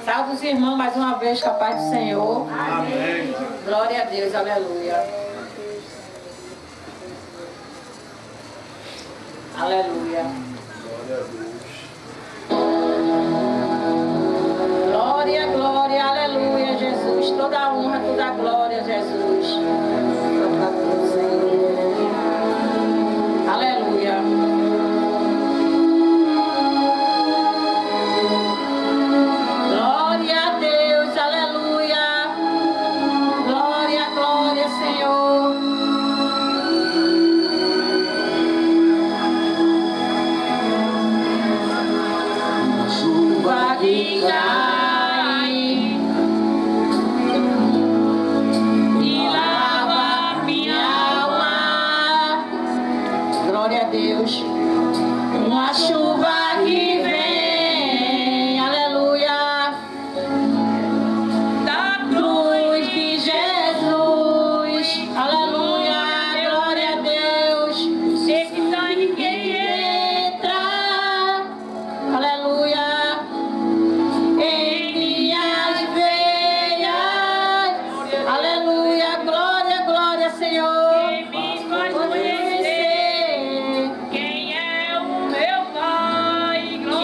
Salve os irmãos mais uma vez com a paz do Senhor. Amém. Glória a Deus, aleluia. Aleluia. Glória a Deus. Glória, glória, aleluia, Jesus. Toda a honra, toda a glória, Jesus. Aleluia. Glória a Deus, aleluia. Glória, glória, Senhor. Chuva que cai e lava minha alma. Glória a Deus. Uma chuva que vem, aleluia, da cruz de Jesus, aleluia, glória a Deus. Esse sangue que entra, aleluia, em minhas veias, aleluia, glória, glória, Senhor. Quem me faz conhecer quem é o meu Pai, glória.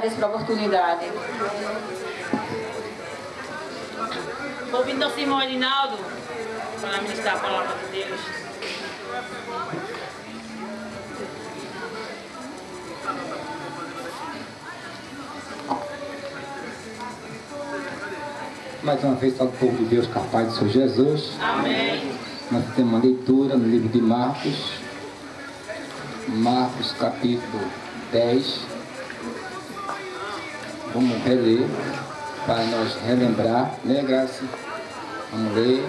agradeço pela oportunidade. Convido o irmão Edinaldo para ministrar a palavra de Deus. Mais uma vez, salve o povo de Deus, capaz do Senhor Jesus. Amém. Nós temos uma leitura no livro de Marcos. Marcos capítulo 10. Vamos reler para nós relembrar, né, Graça? Vamos ler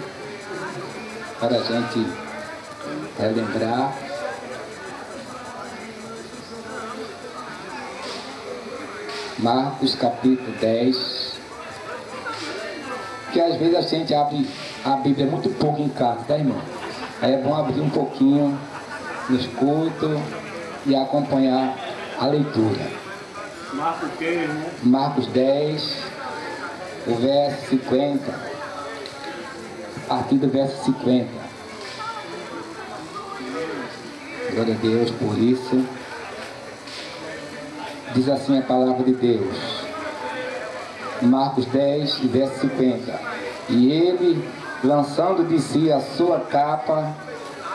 para a gente relembrar. Marcos capítulo 10. Que às vezes a gente abre a Bíblia muito pouco em casa, tá, irmão? Aí é bom abrir um pouquinho no escuto e acompanhar a leitura. Marco o quê, irmão? Marcos 10, o verso 50. A partir do verso 50. Glória a Deus por isso. Diz assim a palavra de Deus. Marcos 10, verso 50. E ele, lançando de si a sua capa,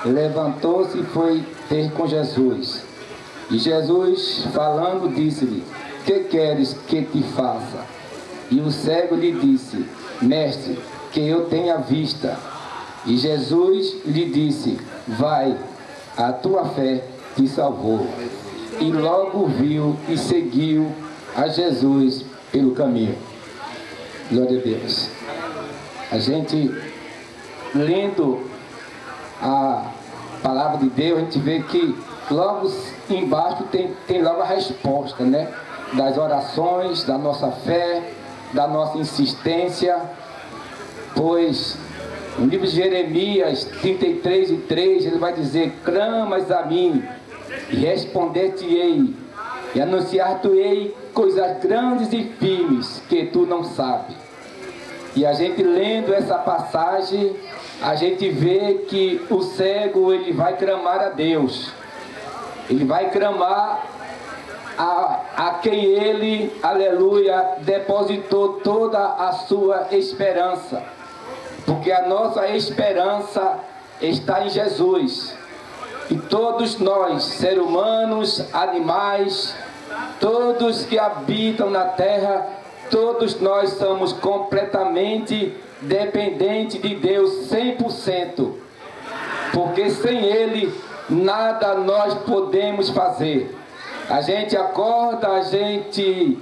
levantou-se e foi ter com Jesus. E Jesus, falando, disse-lhe: que queres que te faça? E o cego lhe disse: Mestre, que eu tenha vista. E Jesus lhe disse: vai, a tua fé te salvou. E logo viu e seguiu a Jesus pelo caminho. Glória a Deus. A gente, lendo a palavra de Deus, a gente vê que logo embaixo tem logo a resposta, né? Das orações, da nossa fé, da nossa insistência. Pois no livro de Jeremias 33:3, ele vai dizer: clamas a mim e responder-te-ei, e anunciar-te-ei coisas grandes e firmes que tu não sabes. E a gente lendo essa passagem, a gente vê que o cego, ele vai clamar a Deus. Ele vai clamar a quem ele, aleluia, depositou toda a sua esperança. Porque a nossa esperança está em Jesus. E todos nós, seres humanos, animais, todos que habitam na terra, todos nós somos completamente dependentes de Deus 100%. Porque sem Ele, nada nós podemos fazer. A gente acorda, a gente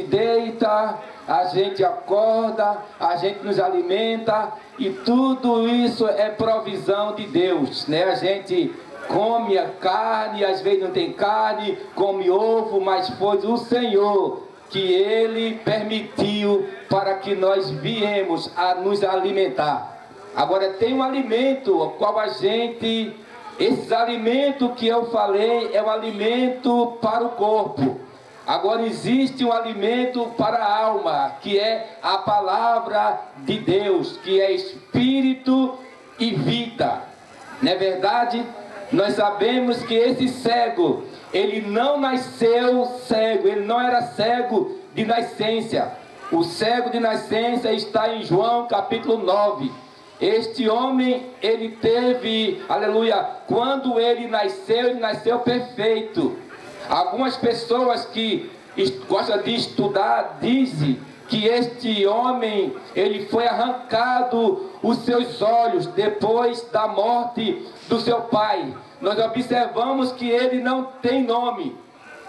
deita, a gente acorda, a gente nos alimenta, e tudo isso é provisão de Deus, né? A gente come a carne, às vezes não tem carne, come ovo, mas foi o Senhor que Ele permitiu para que nós viemos a nos alimentar. Agora tem um alimento ao qual a gente, esse alimento que eu falei é um alimento para o corpo. Agora existe um alimento para a alma, que é a palavra de Deus, que é espírito e vida. Não é verdade? Nós sabemos que esse cego, ele não nasceu cego, ele não era cego de nascença. O cego de nascença está em João capítulo 9. Este homem, ele teve, aleluia, quando ele nasceu perfeito. Algumas pessoas que gostam de estudar dizem que este homem, ele foi arrancado os seus olhos depois da morte do seu pai. Nós observamos que ele não tem nome.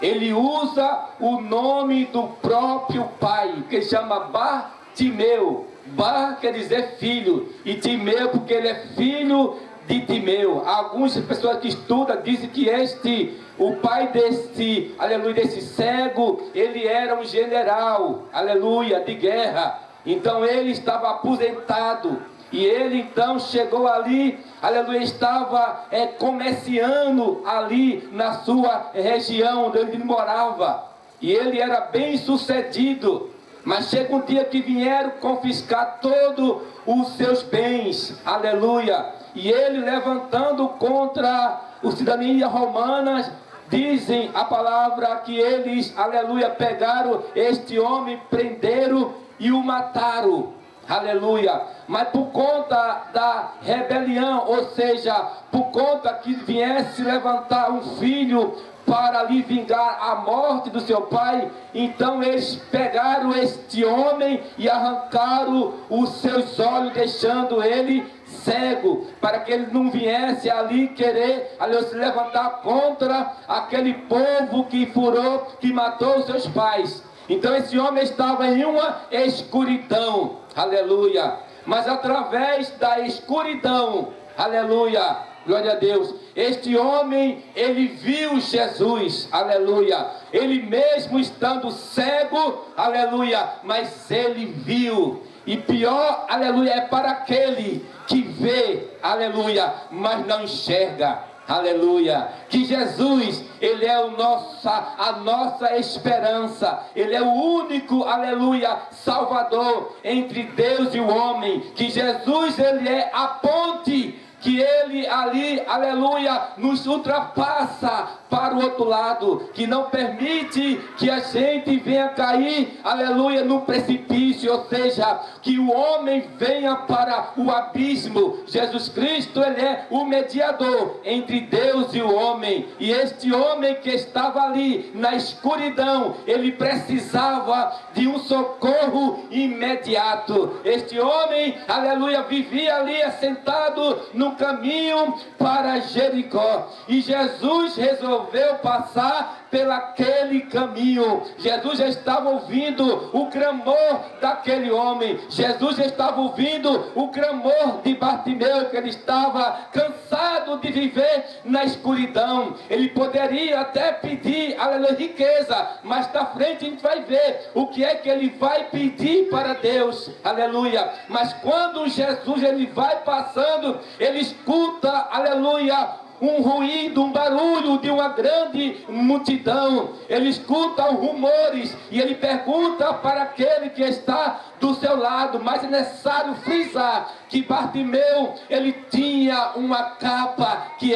Ele usa o nome do próprio pai, que ele chama Bartimeu. Bar quer dizer filho, e Timeu porque ele é filho de Timeu. Algumas pessoas que estudam dizem que o pai desse, aleluia, desse cego, ele era um general, aleluia, de guerra. Então ele estava aposentado, e ele então chegou ali, aleluia, estava comerciando ali na sua região onde ele morava, e ele era bem sucedido. Mas chega um dia que vieram confiscar todos os seus bens, aleluia. E ele, levantando contra a cidadania romana, dizem a palavra que eles, aleluia, pegaram este homem, prenderam e o mataram. Aleluia. Mas por conta da rebelião, ou seja, por conta que viesse levantar um filho para lhe vingar a morte do seu pai, então eles pegaram este homem e arrancaram os seus olhos, deixando ele cego, para que ele não viesse ali querer se levantar contra aquele povo que furou, que matou os seus pais. Então esse homem estava em uma escuridão, aleluia, mas através da escuridão, aleluia, glória a Deus, este homem, ele viu Jesus, aleluia, ele mesmo estando cego, aleluia, mas ele viu. E pior, aleluia, é para aquele que vê, aleluia, mas não enxerga. Aleluia, que Jesus, Ele é a nossa esperança, Ele é o único, aleluia, Salvador entre Deus e o homem, que Jesus, Ele é a ponte, que Ele ali, aleluia, nos ultrapassa para o outro lado, que não permite que a gente venha cair, aleluia, no precipício, ou seja, que o homem venha para o abismo. Jesus Cristo, Ele é o mediador entre Deus e o homem, e este homem que estava ali na escuridão, ele precisava de um socorro imediato. Este homem, aleluia, vivia ali assentado no caminho para Jericó, e Jesus resolveu passar pelaquele caminho. Jesus estava ouvindo o clamor daquele homem. Jesus estava ouvindo o clamor de Bartimeu, que ele estava cansado de viver na escuridão. Ele poderia até pedir, aleluia, riqueza, mas da frente a gente vai ver o que é que ele vai pedir para Deus, aleluia. Mas quando Jesus ele vai passando, ele escuta, aleluia, um ruído, um barulho de uma grande multidão. Ele escuta os rumores e ele pergunta para aquele que está do seu lado, mas é necessário frisar que Bartimeu, ele tinha uma capa que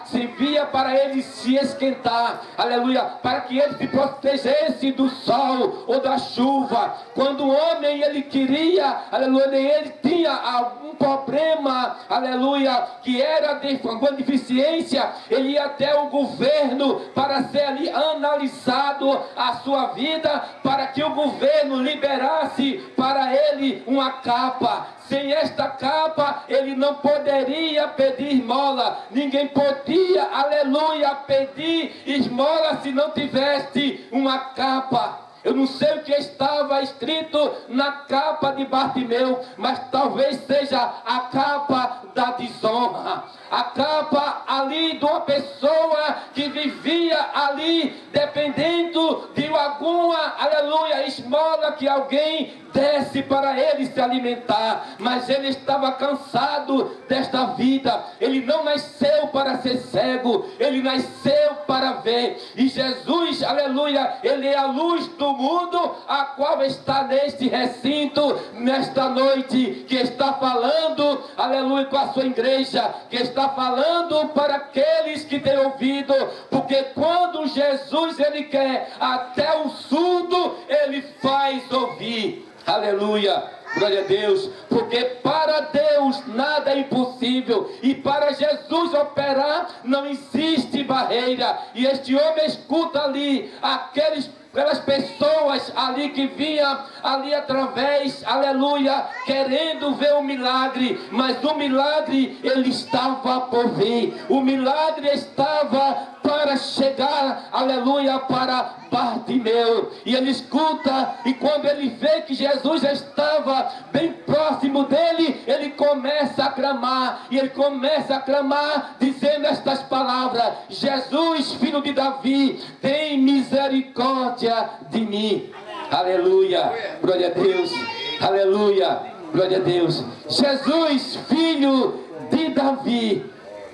servia para ele se esquentar, aleluia, para que ele se protegesse do sol ou da chuva. Quando o homem, ele queria, aleluia, ele tinha algum problema, aleluia, que era de alguma deficiência, ele ia até o governo para ser ali analisado a sua vida, para que o governo liberasse para ele uma capa. Sem esta capa, ele não poderia pedir esmola. Ninguém podia, aleluia, pedir esmola se não tivesse uma capa. Eu não sei o que estava escrito na capa de Bartimeu, mas talvez seja a capa da desonra. A capa ali de uma pessoa que vivia ali dependendo de alguma, aleluia, esmola que alguém desse para ele se alimentar. Mas ele estava cansado desta vida. Ele não nasceu para ser cego, ele nasceu para ver. E Jesus, aleluia, ele é a luz do mundo, a qual está neste recinto, nesta noite, que está falando, aleluia, com a sua igreja, que está falando para aqueles que têm ouvido, porque quando Jesus, ele quer, até o surdo, ele faz ouvir. Aleluia, glória a Deus, porque para Deus nada é impossível, e para Jesus operar não existe barreira. E este homem escuta ali aquelas pessoas ali que vinham ali através, aleluia, querendo ver o milagre, mas o milagre ele estava por vir, o milagre estava para chegar, aleluia, para Bartimeu. E ele escuta, e quando ele vê que Jesus estava bem próximo dele, ele começa a clamar, e ele começa a clamar dizendo estas palavras: Jesus, filho de Davi, tem misericórdia de mim. Aleluia, glória a Deus, aleluia, glória a Deus. Jesus, filho de Davi,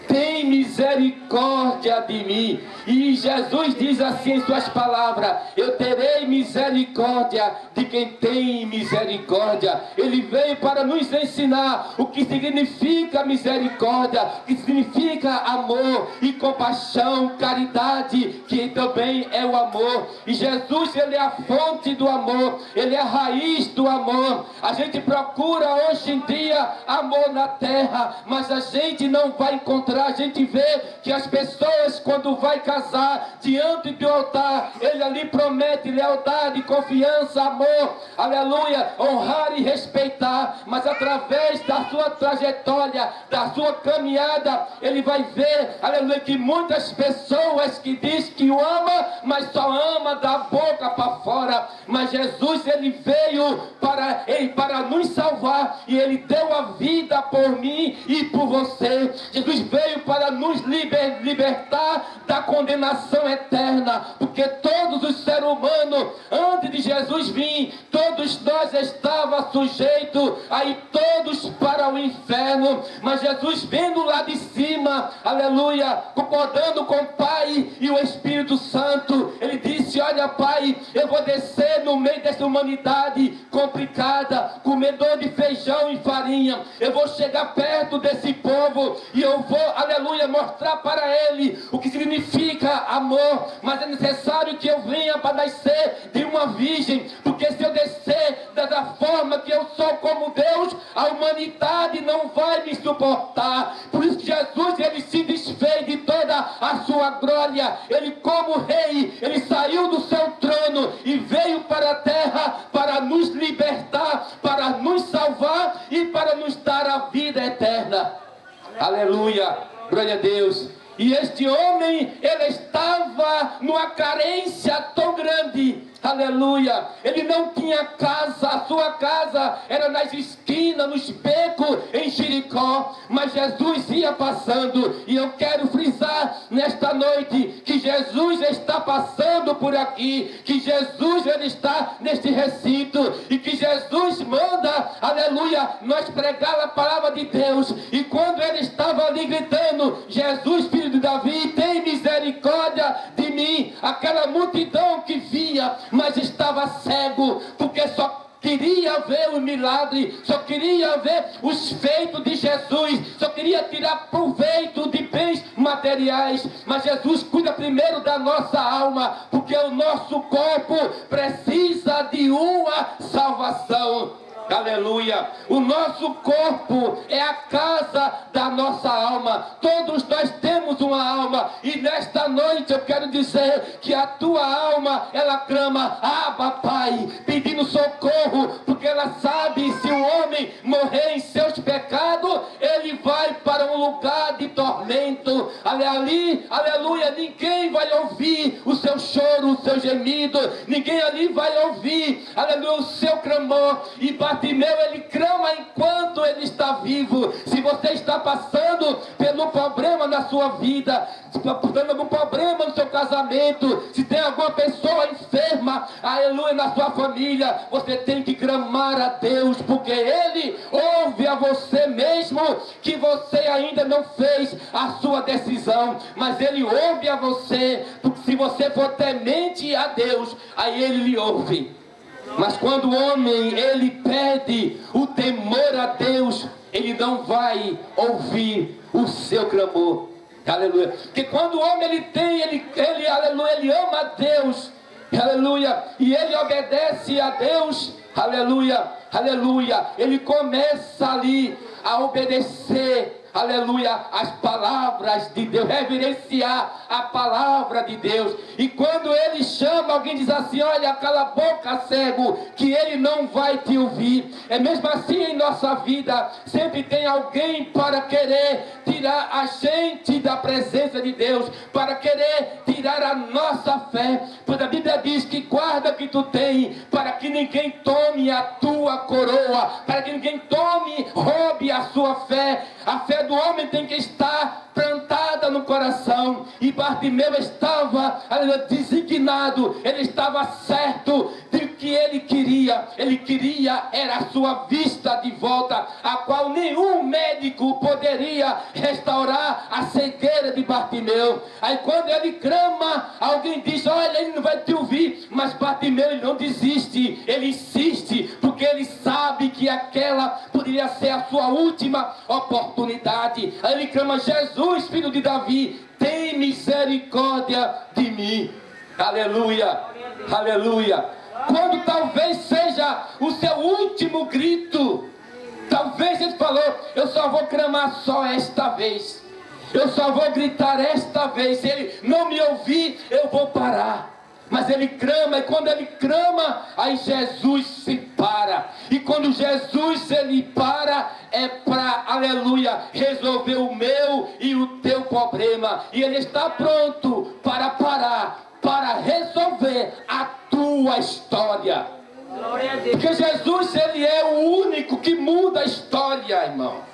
tem misericórdia de mim. E Jesus diz assim em suas palavras: eu terei misericórdia de quem tem misericórdia. Ele veio para nos ensinar o que significa misericórdia, o que significa amor e compaixão, caridade, que também é o amor. E Jesus, ele é a fonte do amor, ele é a raiz do amor. A gente procura hoje em dia amor na terra, mas a gente não vai encontrar. A gente vê que as pessoas, quando vai casar diante do altar, ele ali promete lealdade, confiança, amor, aleluia, honrar e respeitar, mas através da sua trajetória, da sua caminhada, ele vai ver, aleluia, que muitas pessoas que diz que o ama, mas só ama da boca para fora. Mas Jesus, ele veio para nos salvar, e ele deu a vida por mim e por você. Jesus veio para nos libertar da condenação eterna, porque todos os seres humanos, antes de Jesus vir, todos nós estávamos sujeitos a ir todos para o inferno. Mas Jesus vendo lá de cima, aleluia, concordando com o Pai e o Espírito Santo, ele disse: olha, Pai, eu vou descer no meio dessa humanidade complicada, comedor de feijão e farinha. Eu vou chegar perto desse povo e eu vou, aleluia, mostrar para ele o que significa amor. Mas é necessário que eu venha para nascer de uma virgem, porque se eu descer da forma que eu sou como Deus, a humanidade não vai me suportar. Por isso que Jesus, ele se desfez de toda a sua glória. Ele, como rei, ele saiu do seu trono e veio para a terra para nos libertar, para nos salvar e para nos dar a vida eterna. Aleluia, glória a Deus. E este homem, ele estava numa carência tão grande, aleluia. Ele não tinha casa, a sua casa era nas esquinas, nos becos, em Jericó. Mas Jesus ia passando, e eu quero frisar nesta noite que Jesus está passando por aqui, que Jesus, ele está neste recinto, e que Jesus manda, aleluia, nós pregar a palavra de Deus. E quando ele estava ali gritando: Jesus, filho de Davi, tem misericórdia de mim, aquela multidão que via, mas estava cego, porque só queria ver o milagre, só queria ver os feitos de Jesus, só queria tirar proveito de bens materiais. Mas Jesus cuida primeiro da nossa alma, porque o nosso corpo precisa de uma salvação. Aleluia. O nosso corpo é a casa da nossa alma. Todos nós temos uma alma, e nesta noite eu quero dizer que a tua alma, ela clama: Abba, Pai, pedindo socorro, porque ela sabe, se o homem morrer em seus pecados, ele vai para um lugar de tormento. Ali, aleluia, ninguém vai ouvir o seu choro, o seu gemido, ninguém ali vai ouvir, aleluia, o seu clamor. E Bartimeu, ele clama enquanto ele está vivo. Se você está passando pelo problema na sua vida, se está passando algum problema no seu casamento, se tem alguma pessoa enferma, aleluia, na sua família, você tem que clamar a Deus, porque Ele ouve a você, mesmo que você ainda não fez a sua decisão, mas Ele ouve a você, porque se você for temente a Deus, aí Ele lhe ouve. Mas quando o homem, ele perde o temor a Deus, ele não vai ouvir o seu clamor. Aleluia. Porque quando o homem, aleluia, ele ama a Deus, aleluia, e ele obedece a Deus, aleluia, aleluia, ele começa ali a obedecer, aleluia, as palavras de Deus, reverenciar a palavra de Deus. E quando ele chama, alguém diz assim: olha, cala a boca, cego, que ele não vai te ouvir. É mesmo assim em nossa vida, sempre tem alguém para querer tirar a gente da presença de Deus, para querer tirar a nossa fé. Pois a Bíblia diz que guarda o que tu tem, para que ninguém tome a tua coroa, para que ninguém roube a sua fé. A fé do homem tem que estar plantada no coração. coração, e Bartimeu estava designado, ele estava certo de que ele queria era a sua vista de volta, a qual nenhum médico poderia restaurar a cegueira de Bartimeu. Aí quando ele clama, alguém diz: olha, ele não vai te ouvir, mas Bartimeu, ele não desiste, ele insiste, porque ele sabe que aquela poderia ser a sua última oportunidade. Aí ele clama: Jesus, filho de Davi, tem misericórdia de mim. Aleluia, aleluia. Quando talvez seja o seu último grito, talvez ele falou: eu só vou clamar só esta vez, eu só vou gritar esta vez. Se ele não me ouvir, eu vou parar. Mas ele clama, e quando ele clama, aí Jesus se para. E quando Jesus ele para, é para, aleluia, resolver o meu e o teu problema. E ele está pronto para parar, para resolver a tua história. Glória a Deus. Porque Jesus, ele é o único que muda a história, irmão.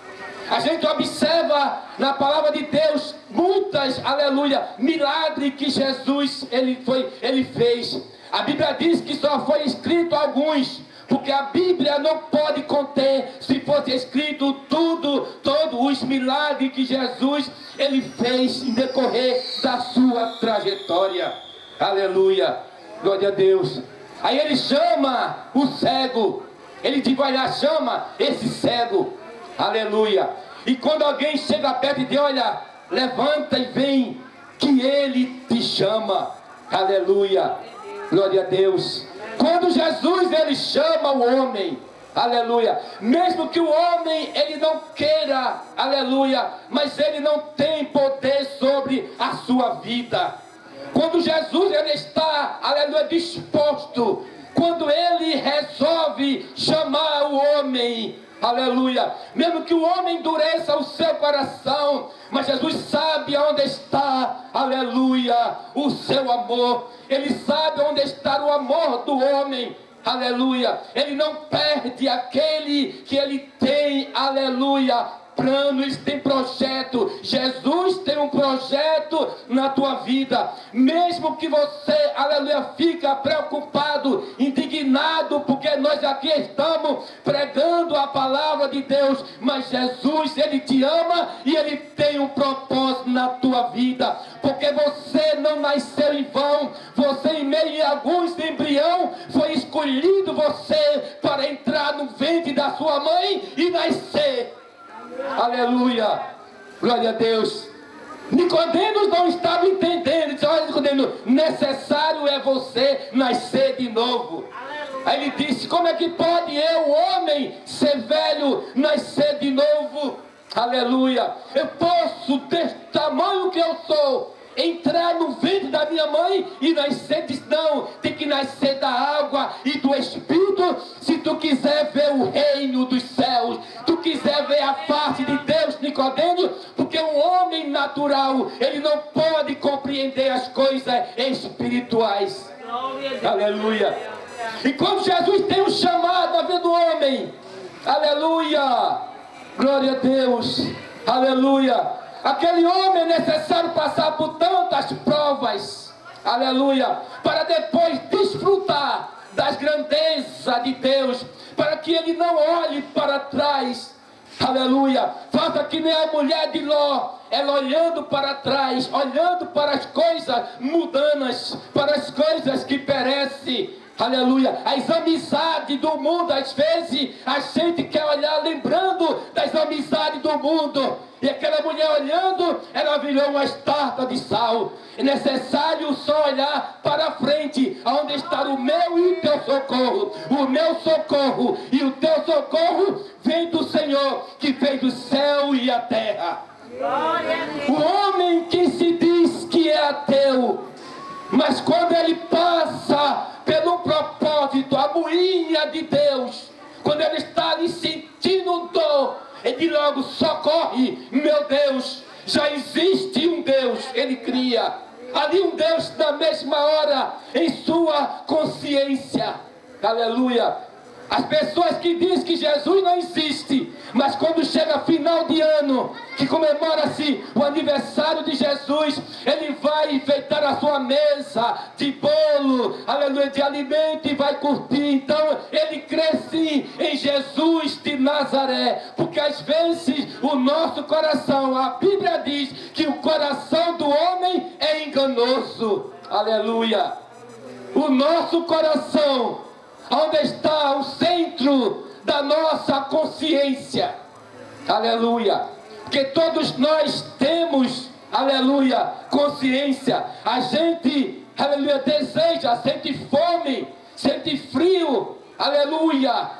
A gente observa na palavra de Deus muitas, aleluia, milagres que Jesus ele fez. A Bíblia diz que só foi escrito alguns, porque a Bíblia não pode conter. Se fosse escrito todos os milagres que Jesus ele fez em decorrer da sua trajetória. Aleluia, glória a Deus. Aí ele chama o cego, ele diz: vai lá, chama esse cego. Aleluia. E quando alguém chega perto e diz: olha, levanta e vem, que ele te chama. Aleluia, glória a Deus. Quando Jesus ele chama o homem, aleluia, mesmo que o homem ele não queira, aleluia, mas ele não tem poder sobre a sua vida. Quando Jesus ele está, aleluia, disposto, quando ele resolve chamar o homem, aleluia, mesmo que o homem endureça o seu coração, mas Jesus sabe onde está, aleluia, o seu amor. Ele sabe onde está o amor do homem, aleluia. Ele não perde aquele que ele tem, aleluia, planos, tem projeto. Jesus tem um projeto na tua vida. Mesmo que você, aleluia, fica preocupado, indignado, porque nós aqui estamos pregando a palavra de Deus, mas Jesus, ele te ama e ele tem um propósito na tua vida, porque você não nasceu em vão. Você, em meio a alguns embrião, foi escolhido você para entrar no ventre da sua mãe e nascer. Aleluia, glória a Deus. Nicodemos não estava entendendo. Disse: olha, Nicodemos, necessário é você nascer de novo. Aí ele disse: como é que pode eu, homem, ser velho, nascer de novo? Aleluia. Eu posso, desse tamanho que eu sou, entrar no ventre da minha mãe e nascer? Diz: não, tem que nascer da água e do Espírito, se tu quiser ver o reino dos céus, tu quiser ver a face de Deus, Nicodemos, porque um homem natural, ele não pode compreender as coisas espirituais. Aleluia. E quando Jesus tem um chamado na vida do homem, aleluia, glória a Deus, aleluia, aquele homem é necessário passar por tantas provas, aleluia, para depois desfrutar das grandezas de Deus, para que ele não olhe para trás, aleluia. Faça que nem a mulher de Ló, ela olhando para trás, olhando para as coisas mundanas, para as coisas que perecem, aleluia. As amizades do mundo, às vezes a gente quer olhar lembrando das amizades do mundo, e aquela mulher olhando, ela virou uma estátua de sal. É necessário só olhar para frente, aonde está o meu e o teu socorro. O meu socorro e o teu socorro vem do Senhor, que fez o céu e a terra. O homem que se diz que é ateu, mas quando ele passa pelo propósito, a moinha de Deus, quando ele está ali sentindo dor, ele logo socorre. Meu Deus, já existe um Deus, ele cria ali um Deus na mesma hora, em sua consciência, aleluia. As pessoas que dizem que Jesus não existe, mas quando chega final de ano, que comemora-se o aniversário de Jesus, ele vai enfeitar a sua mesa de bolo, aleluia, de alimento e vai curtir. Então ele crê sim em Jesus de Nazaré, porque às vezes o nosso coração, a Bíblia diz que o coração do homem é enganoso, aleluia. O nosso coração, onde está o centro da nossa consciência, aleluia, porque todos nós temos, aleluia, consciência. A gente, aleluia, deseja, sente fome, sente frio, aleluia.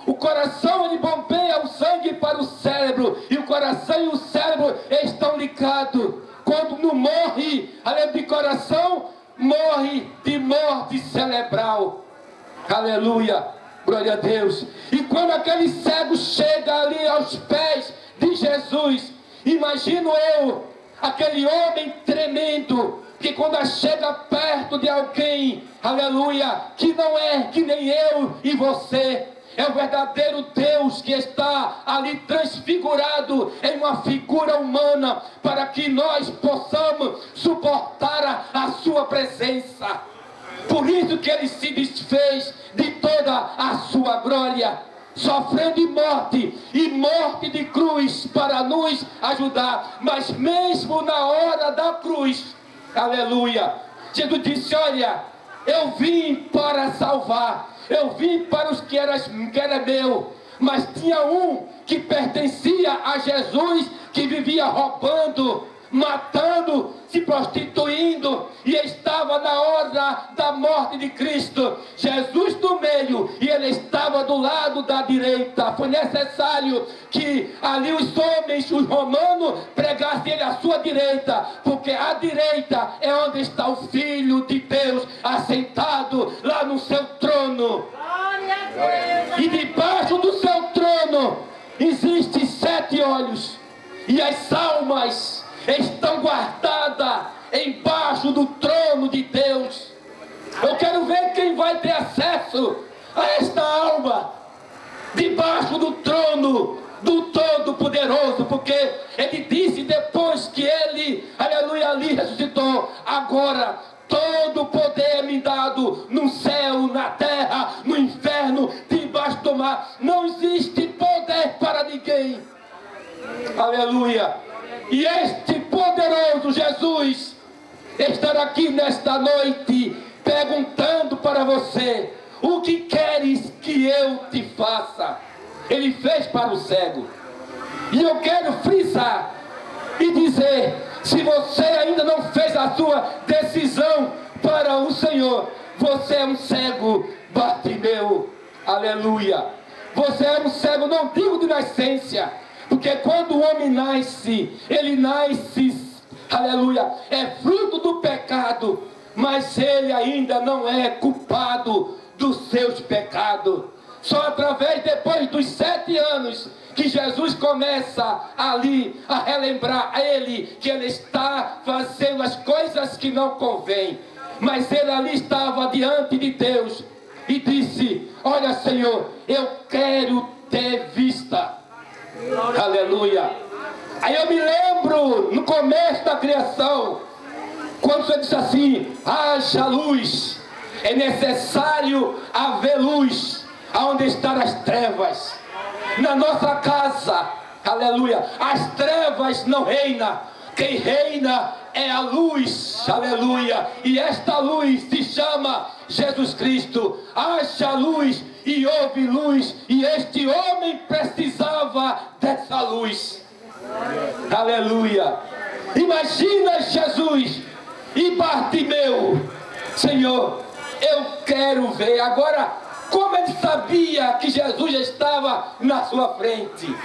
O coração, ele bombeia o sangue para o cérebro, e o coração e o cérebro estão ligados. Quando não morre, aleluia, de coração, morre de morte cerebral. Aleluia, glória a Deus. E quando aquele cego chega ali aos pés de Jesus, imagino eu, aquele homem tremendo, que quando chega perto de alguém, aleluia, que não é que nem eu e você, é o verdadeiro Deus que está ali transfigurado em uma figura humana, para que nós possamos suportar a sua presença. Por isso que ele se desfez de toda a sua glória, sofrendo e morte de cruz para nos ajudar. Mas mesmo na hora da cruz, aleluia, Jesus disse: olha, eu vim para salvar, eu vim para os que era meu. Mas tinha um que pertencia a Jesus, que vivia roubando, matando, se prostituindo, e estava na hora da morte de Cristo. Jesus no meio, e ele estava do lado da direita. Foi necessário que ali os homens, os romanos, pregassem ele à sua direita, porque a direita é onde está o Filho de Deus assentado lá no seu trono. E debaixo do seu trono existem 7 olhos, e as almas estão guardadas embaixo do trono de Deus. Eu quero ver quem vai ter acesso a esta alma debaixo do trono do Todo-Poderoso, porque ele disse depois que ele, aleluia, ali ressuscitou: agora todo o poder é me dado no céu, na terra, no inferno, debaixo do mar. Não existe poder para ninguém, aleluia. E este poderoso Jesus estará aqui nesta noite perguntando para você: o que queres que eu te faça? Ele fez para o cego. E eu quero frisar e dizer: se você ainda não fez a sua decisão para o Senhor, você é um cego Bartimeu, aleluia. Você é um cego, não digo de nascença, porque quando o homem nasce, ele nasce, aleluia, é fruto do pecado, mas ele ainda não é culpado dos seus pecados. Só através, depois dos 7 anos, que Jesus começa ali a relembrar a ele que ele está fazendo as coisas que não convém. Mas ele ali estava diante de Deus e disse: olha, Senhor, eu quero ter vista. Aleluia. Aí eu me lembro no começo da criação, quando o Senhor disse assim: haja luz. É necessário haver luz aonde estão as trevas. Na nossa casa, aleluia, as trevas não reinam. Quem reina é a luz, aleluia. E esta luz se chama Jesus Cristo. Haja luz e houve luz, e este homem precisava dessa luz, aleluia. Imagina Jesus e Bartimeu: Senhor, eu quero ver. Agora, como ele sabia que Jesus estava na sua frente?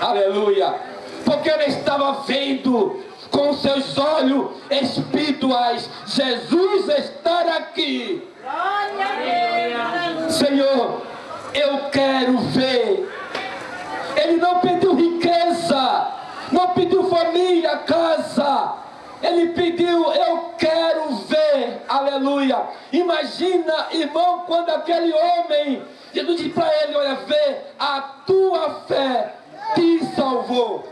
Aleluia. Porque ele estava vendo com seus olhos espirituais Jesus estar aqui. Senhor, eu quero ver. Ele não pediu riqueza, não pediu família, casa. ele pediu: eu quero ver, aleluia. Imagina, irmão, quando aquele homem, Jesus disse para ele: olha, vê, a tua fé te salvou.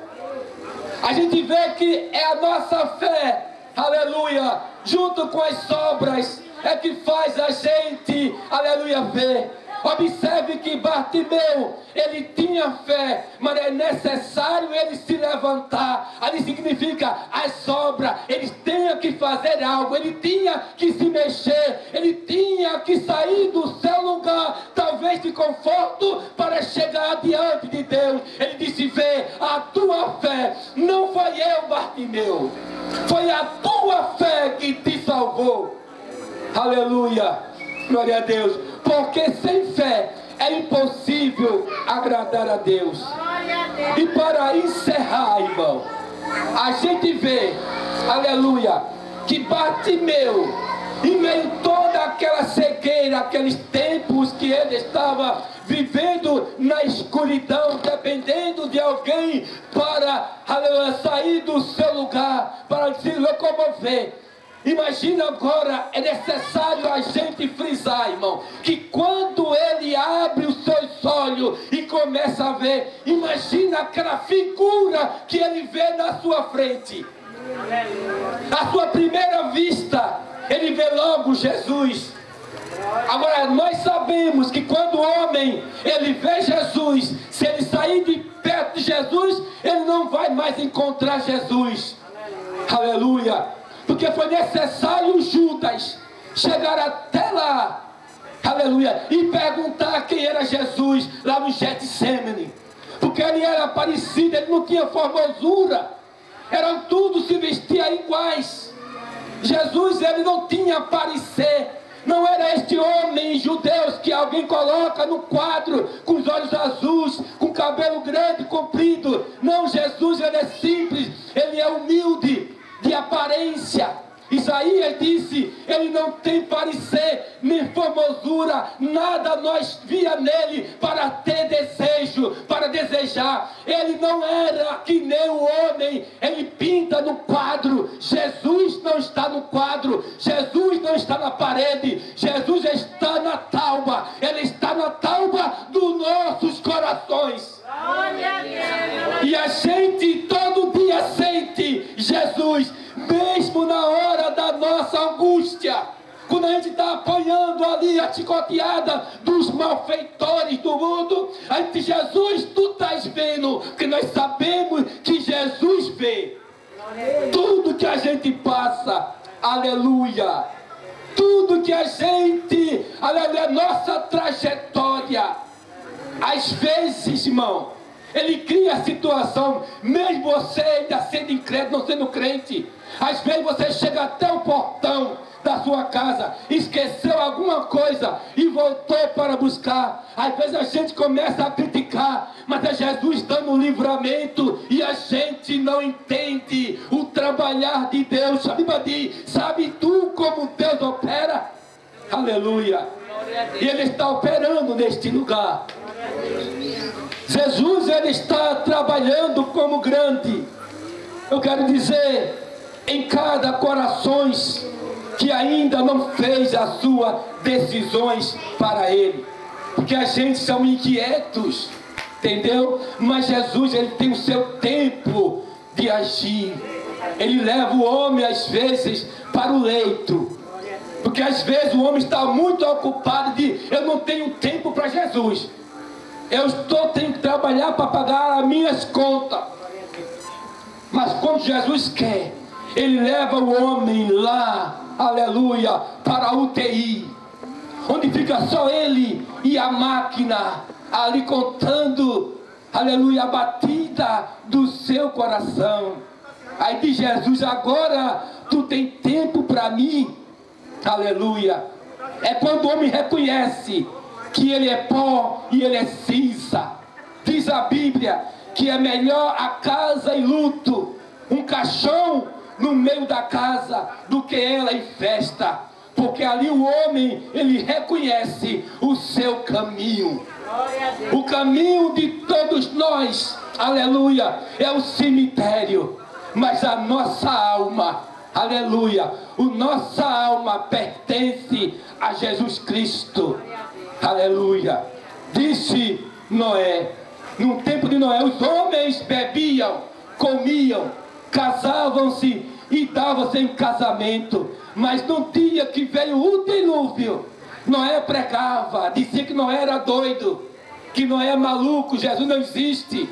A gente vê que é a nossa fé, aleluia, junto com as obras, é que faz a gente, aleluia, ver. Observe que Bartimeu, ele tinha fé, mas é necessário ele se levantar. Ali significa as obras, ele tinha que fazer algo, ele tinha que se mexer, ele tinha que sair do seu lugar, talvez de conforto, para chegar diante de Deus. Ele disse: vê, a tua fé, não foi eu, Bartimeu, foi a tua fé que te salvou. Aleluia, glória a Deus. Porque sem fé é impossível agradar a Deus. E para encerrar, irmão, a gente vê, aleluia, que Bartimeu, em meio a toda aquela cegueira, aqueles tempos que ele estava vivendo na escuridão, dependendo de alguém para, aleluia, sair do seu lugar, para se locomover. Imagina agora, é necessário a gente frisar, irmão, que quando ele abre os seus olhos e começa a ver, imagina aquela figura que ele vê na sua frente. À sua primeira vista, ele vê logo Jesus. Agora, nós sabemos que quando o homem, ele vê Jesus, se ele sair de perto de Jesus, ele não vai mais encontrar Jesus. Aleluia. Porque foi necessário Judas chegar até lá, aleluia, e perguntar quem era Jesus, lá no Getsemane. Porque ele era parecido, ele não tinha formosura, eram tudo, se vestia iguais. Jesus, ele não tinha parecer, não era este homem judeu que alguém coloca no quadro, com os olhos azuis, com cabelo grande, comprido. Não, Jesus, ele é simples, ele é humilde de aparência. Isaías disse: ele não tem parecer nem formosura, nada nós via nele para ter desejo, para desejar. Ele não era que nem o homem, ele pinta no quadro. Jesus não está no quadro, Jesus não está na parede, Jesus está na tauba, ele está na tauba dos nossos corações. E a gente todo dia sente Jesus, mesmo na hora da nossa angústia, quando a gente está apanhando ali a chicoteada dos malfeitores do mundo, a gente diz: Jesus, tu estás vendo, porque nós sabemos que Jesus vê tudo que a gente passa, aleluia, tudo que a gente, aleluia, nossa trajetória. Às vezes, irmão, ele cria a situação, mesmo você ainda sendo incrédulo, não sendo crente. Às vezes você chega até o portão da sua casa, esqueceu alguma coisa e voltou para buscar. Às vezes a gente começa a criticar, mas é Jesus dando um livramento e a gente não entende o trabalhar de Deus. A Bíblia diz: sabe tu como Deus opera? Aleluia. E Ele está operando neste lugar. Jesus, ele está trabalhando como grande. Eu quero dizer, em cada coração que ainda não fez as suas decisões para ele, porque a gente são inquietos, entendeu? Mas Jesus, ele tem o seu tempo de agir. Ele leva o homem às vezes para o leito, porque às vezes o homem está muito ocupado de: eu não tenho tempo para Jesus, tenho que trabalhar para pagar as minhas contas. Mas quando Jesus quer, ele leva o homem lá, aleluia, para a UTI, onde fica só ele e a máquina, ali contando, aleluia, a batida do seu coração. Aí diz Jesus: agora tu tem tempo para mim, aleluia. É quando o homem reconhece que ele é pó e ele é cinza. Diz a Bíblia que é melhor a casa em luto, um caixão no meio da casa, do que ela em festa. Porque ali o homem, ele reconhece o seu caminho. O caminho de todos nós, aleluia, é o cemitério. Mas a nossa alma, Aleluia. Nossa alma pertence a Jesus Cristo. Aleluia. Disse Noé. No tempo de Noé, os homens bebiam, comiam, casavam-se e davam-se em casamento. Mas no dia que veio o dilúvio, Noé pregava, dizia que Noé era doido, que Noé é maluco, Jesus não existe.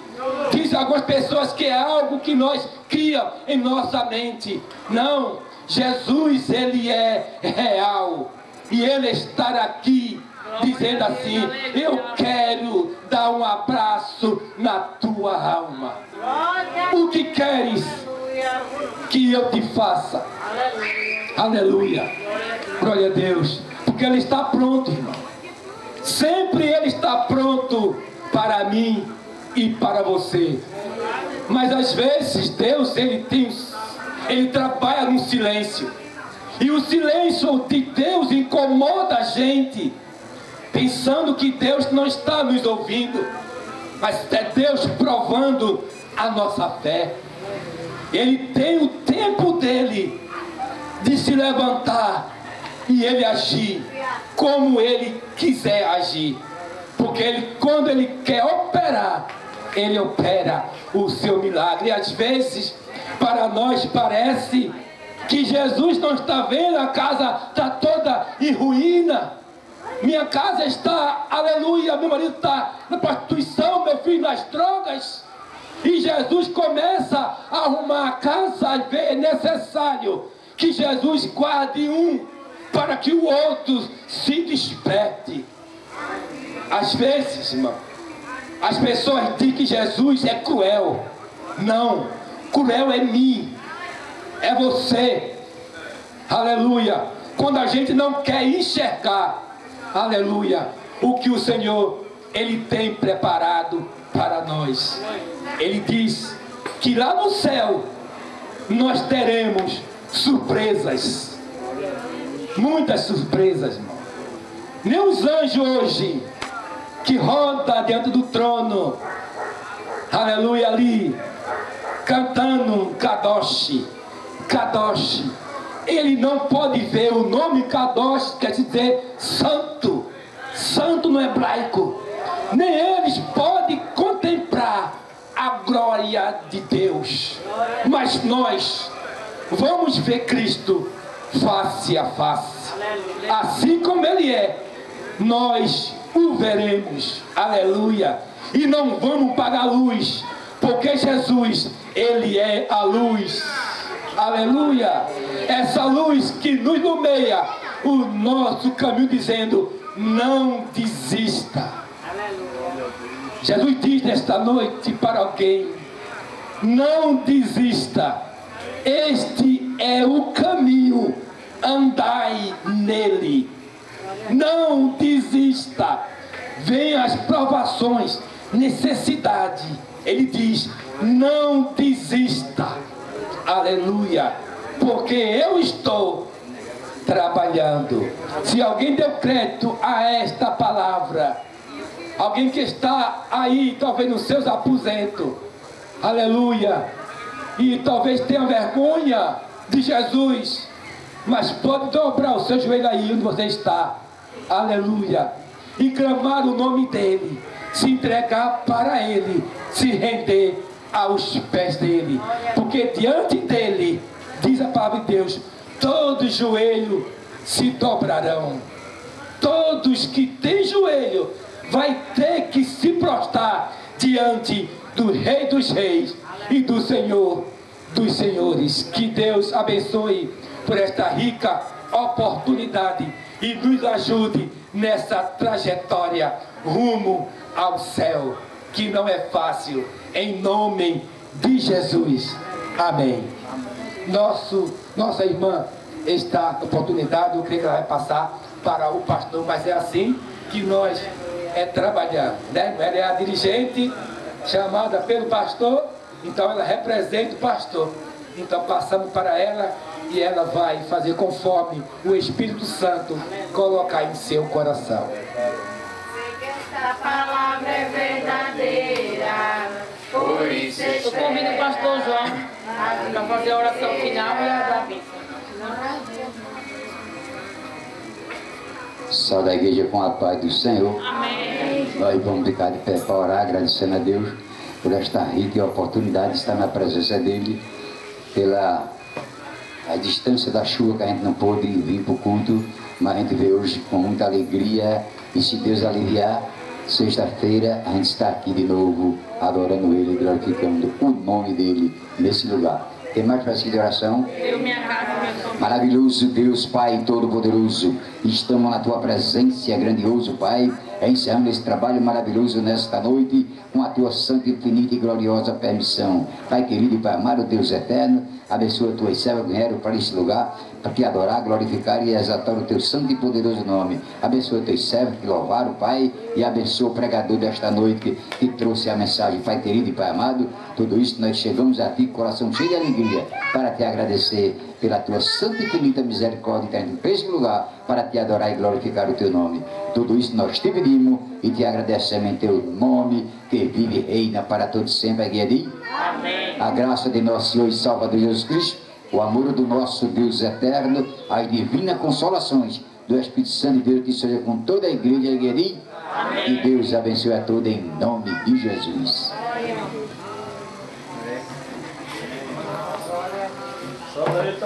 Diz algumas pessoas que é algo que nós criamos em nossa mente. Não, Jesus, ele é real. E ele está aqui dizendo assim: eu quero dar um abraço na tua alma. O que queres que eu te faça? Aleluia. Glória a Deus. Porque ele está pronto, irmão. Sempre ele está pronto para mim e para você. Mas às vezes Deus, ele trabalha no silêncio. E o silêncio de Deus incomoda a gente, pensando que Deus não está nos ouvindo. Mas é Deus provando a nossa fé. Ele tem o tempo dele de se levantar e ele agir como ele quiser agir. Porque ele, quando ele quer operar, ele opera o seu milagre. E às vezes, para nós parece que Jesus não está vendo, a casa está toda em ruína. Minha casa está, aleluia, meu marido está na prostituição, meu filho nas drogas. E Jesus começa a arrumar a casa, e é necessário que Jesus guarde um para que o outro se desperte. Às vezes, irmão, as pessoas dizem que Jesus é cruel. Não, cruel é mim, é você. Aleluia. Quando a gente não quer enxergar, aleluia, o que o Senhor, ele tem preparado para nós. Ele diz que lá no céu nós teremos surpresas. Muitas surpresas, irmão. Nem os anjos hoje que rodam diante do trono, aleluia, ali cantando Kadosh, Kadosh, ele não pode ver o nome Kadosh, quer dizer santo, santo no hebraico. Nem eles podem contemplar a glória de Deus. Mas nós vamos ver Cristo face a face. Assim como ele é, nós o veremos. Aleluia. E não vamos pagar luz, porque Jesus, ele é a luz. Aleluia. Essa luz que nos ilumeia o nosso caminho, dizendo: não desista. Jesus diz nesta noite para alguém: não desista. Este é o caminho, andai nele. Não desista. Vem as provações, necessidade. Ele diz: não desista. Aleluia. Porque eu estou trabalhando. Se alguém deu crédito a esta palavra, alguém que está aí, talvez nos seus aposentos, aleluia, e talvez tenha vergonha de Jesus, mas pode dobrar o seu joelho aí onde você está, aleluia, e clamar o nome dele, se entregar para ele, se render aos pés dele, porque diante dele, diz a palavra de Deus, todo joelho se dobrarão. Todos que têm joelho vai ter que se prostrar diante do Rei dos Reis e do Senhor dos Senhores. Que Deus abençoe por esta rica oportunidade e nos ajude nessa trajetória rumo ao céu, que não é fácil, em nome de Jesus. Amém. Nossa irmã está na oportunidade, eu creio que ela vai passar para o pastor, mas é assim que nós trabalhamos, né? Ela é a dirigente chamada pelo pastor, então ela representa o pastor. Então passamos para ela e ela vai fazer conforme o Espírito Santo colocar em seu coração. Esta palavra é verdadeira, por isso Eu convido o pastor João. Para fazer a oração final e a da missa. Sal da igreja com a paz do Senhor. Amém. Nós vamos ficar de pé para orar, agradecendo a Deus por esta rica oportunidade de estar na presença dEle, pela a distância da chuva que a gente não pôde vir para o culto, mas a gente vê hoje com muita alegria, e se Deus aliviar, sexta-feira a gente está aqui de novo, adorando Ele, glorificando o nome dEle nesse lugar. Tem mais para seguir de oração? Eu, minha casa, meu família. Maravilhoso Deus, Pai Todo-Poderoso, estamos na Tua presença, grandioso Pai, encerrando esse trabalho maravilhoso nesta noite, com a Tua santa, infinita e gloriosa permissão. Pai querido e Pai amado, Deus eterno, abençoa Tuas servas que vieram para este lugar, para te adorar, glorificar e exaltar o Teu santo e poderoso nome. Abençoa Teus servos que louvaram, Pai, e abençoa o pregador desta noite que trouxe a mensagem. Pai querido e Pai amado, tudo isso nós chegamos a Ti com coração cheio de alegria, para te agradecer pela Tua santa e infinita misericórdia que a gente fez no lugar, para te adorar e glorificar o Teu nome. Tudo isso nós te pedimos e te agradecemos em Teu nome, que vive e reina para todos sempre. Amém. A graça de nosso Senhor e Salvador Jesus Cristo, o amor do nosso Deus eterno, as divinas consolações do Espírito Santo de Deus, que seja com toda a igreja. Amém. E Deus abençoe a todos em nome de Jesus. Só daí,